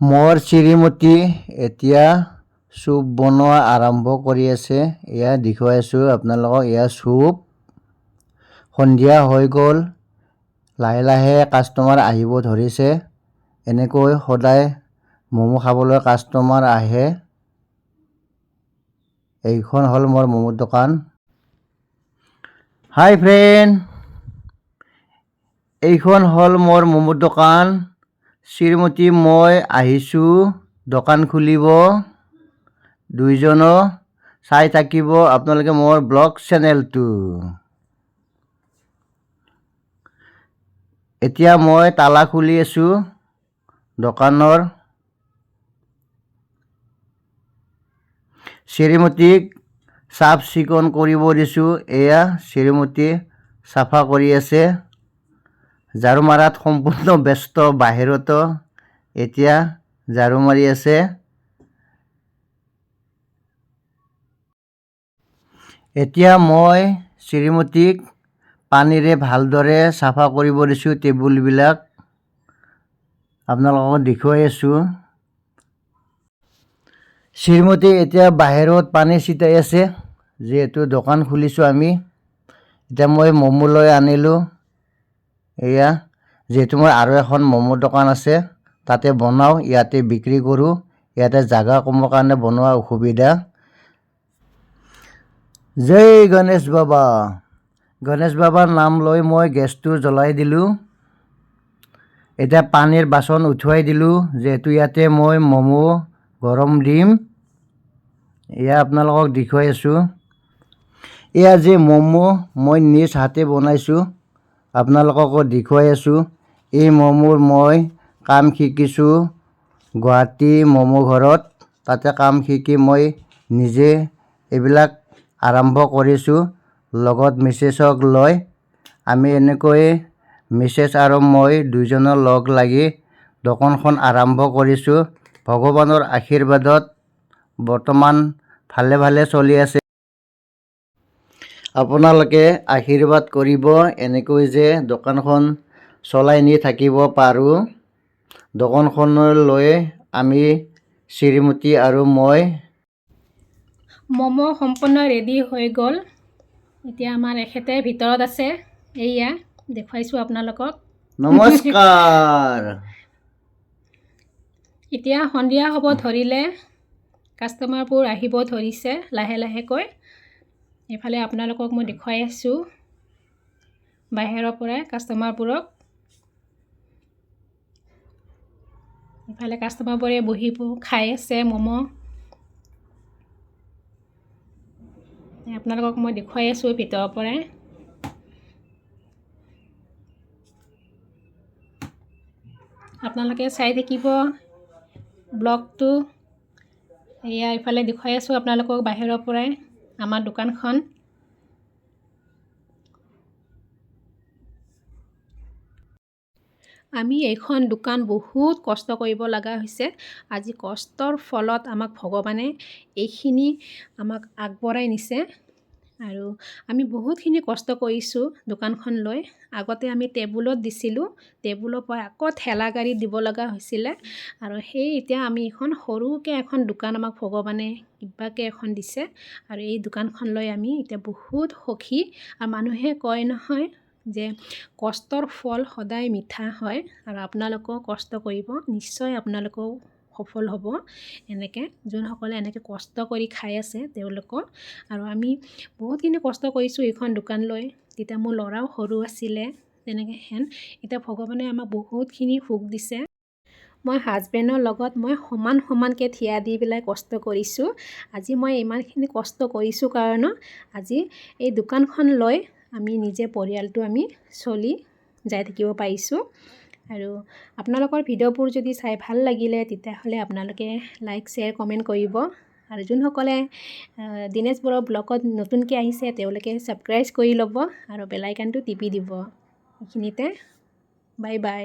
মোৰ শ্ৰীমতী এতিয়া চুপ বনোৱা আৰম্ভ কৰি আছে। এয়া দেখুৱাই আছোঁ আপোনালোকক। এয়া চুপ সন্ধিয়া হৈ গ'ল, লাহে লাহে কাষ্টমাৰ আহিব ধৰিছে। এনেকৈ সদায় ম'ম' খাবলৈ কাষ্টমাৰ আহে। এইখন হ'ল মোৰ ম'মৰ দোকান। হাই ফ্ৰেণ্ড, এইখন হ'ল মোৰ ম'মৰ দোকান। শ্ৰীমতী মই আহিছোঁ দোকান খুলিব। দুইজনো চাই থাকিব আপোনালোকে মোৰ ব্লগ চেনেলটো। এতিয়া মই তালা খুলি আছোঁ দোকানৰ। শ্ৰীমতীক চাফ চিকুণ কৰিব দিছোঁ। এয়া শ্ৰীমতী চাফা কৰি আছে। ঝাৰু মাৰাত সম্পূৰ্ণ ব্যস্ত, বাহিৰতো এতিয়া ঝাৰু মাৰি আছে। এতিয়া মই শ্ৰীমতীক পানীৰে ভালদৰে চাফা কৰিব দিছোঁ টেবুলবিলাক। আপোনালোকক দেখুৱাই আছোঁ। শ্ৰীমতী এতিয়া বাহিৰত পানী ছিটাই আছে। যিহেতু দোকান খুলিছোঁ আমি, এতিয়া মই ম'ম' লৈ আনিলোঁ। এয়া যিহেতু মই আৰু এখন ম'মৰ দোকান আছে, তাতে বনাওঁ, ইয়াতে বিক্ৰী কৰোঁ। ইয়াতে জাগা কমৰ কাৰণে বনোৱা অসুবিধা। জয় গণেশ বাবা। গণেশ বাবাৰ নাম লৈ মই গেছটো জ্বলাই দিলোঁ। এতিয়া পানীৰ বাচন উঠুৱাই দিলোঁ, যিহেতু ইয়াতে মই ম'ম' গৰম দিম। এয়া আপোনালোকক দেখুৱাই আছোঁ। এয়া যে ম'ম' মই নিজ হাতে বনাইছোঁ, আপোনালোককো দেখুৱাই আছোঁ। এই ম'ম'ৰ মই কাম শিকিছোঁ গুৱাহাটী ম'ম' ঘৰত। তাতে কাম শিকি মই নিজে এইবিলাক আৰম্ভ কৰিছোঁ লগত মিছেছক লৈ। আমি এনেকৈ মিছেছ আৰু মই দুইজনে লগ লাগি দোকানখন আৰম্ভ কৰিছোঁ। ভগৱানৰ আশীৰ্বাদত বৰ্তমান ভালে ভালে চলি আছে। আপোনালোকে আশীৰ্বাদ কৰিব এনেকৈ যে দোকানখন চলাই নি থাকিব পাৰোঁ। দোকানখনলৈ আমি শ্ৰীমতী আৰু মই। ম'ম' সম্পূৰ্ণ ৰেডি হৈ গ'ল। এতিয়া আমাৰ এখেতে ভিতৰত আছে। এইয়া দেখুৱাইছোঁ আপোনালোকক। নমস্কাৰ। এতিয়া সন্ধিয়া হ'ব ধৰিলে, কাষ্টমাৰবোৰ আহিব ধৰিছে লাহে লাহেকৈ। এইফালে আপোনালোকক মই দেখুৱাই আছোঁ বাহিৰৰ পৰাই কাষ্টমাৰবোৰক। ইফালে কাষ্টমাৰবোৰে বহিব খাই আছে ম'ম'। আপোনালোকক মই দেখুৱাই আছোঁ ভিতৰৰ পৰাই। আপোনালোকে চাই থাকিব ব্লগটো। এয়া ইফালে দেখুৱাই আছোঁ আপোনালোকক বাহিৰৰ পৰাই আমাৰ দোকানখন। আমি এইখন দোকান বহুত কষ্ট কৰিব লগা হৈছে। আজি কষ্টৰ ফলত আমাক ভগৱানে এইখিনি আমাক আগবঢ়াই নিছে। আৰু আমি বহুতখিনি কষ্ট কৰিছোঁ দোকানখন লৈ। আগতে আমি টেবুলত দিছিলোঁ, টেবুলৰ পৰা আকৌ ঠেলা গাড়ীত দিব লগা হৈছিলে। আৰু সেই এতিয়া আমি এখন সৰুকৈ এখন দোকান আমাক ভগৱানে কিবাকৈ এখন দিছে। আৰু এই দোকানখন লৈ আমি এতিয়া বহুত সুখী। আৰু মানুহে কয় নহয় যে কষ্টৰ ফল সদায় মিঠা হয়। আৰু আপোনালোকেও কষ্ট কৰিব, নিশ্চয় আপোনালোকেও সফল হ'ব। এনেকৈ যোনসকলে এনেকৈ কষ্ট কৰি খাই আছে তেওঁলোকৰ। আৰু আমি বহুতখিনি কষ্ট কৰিছোঁ এইখন দোকান লৈ। তেতিয়া মোৰ ল'ৰাও সৰু আছিলে তেনেকৈ এতিয়া ভগৱানে আমাক বহুতখিনি সুখ দিছে। মই হাজবেণ্ডৰ লগত মই সমানকৈ থিয়া দি পেলাই কষ্ট কৰিছোঁ। আজি মই ইমানখিনি কষ্ট কৰিছোঁ কাৰণে আজি এই দোকানখন লৈ আমি নিজে পৰিয়ালটো আমি চলি যাই থাকিব পাৰিছোঁ। আৰু আপোনালোকৰ ভিডিঅ'বোৰ যদি চাই ভাল লাগিলে তেতিয়াহ'লে আপোনালোকে লাইক, শ্বেয়াৰ, কমেণ্ট কৰিব। আৰু যোনসকলে দিনেশ বড়ো ব্লগত নতুনকৈ আহিছে তেওঁলোকে ছাবস্ক্ৰাইব কৰি ল'ব আৰু বেল আইকনটো টিপি দিব। এইখিনিতে বাই বাই।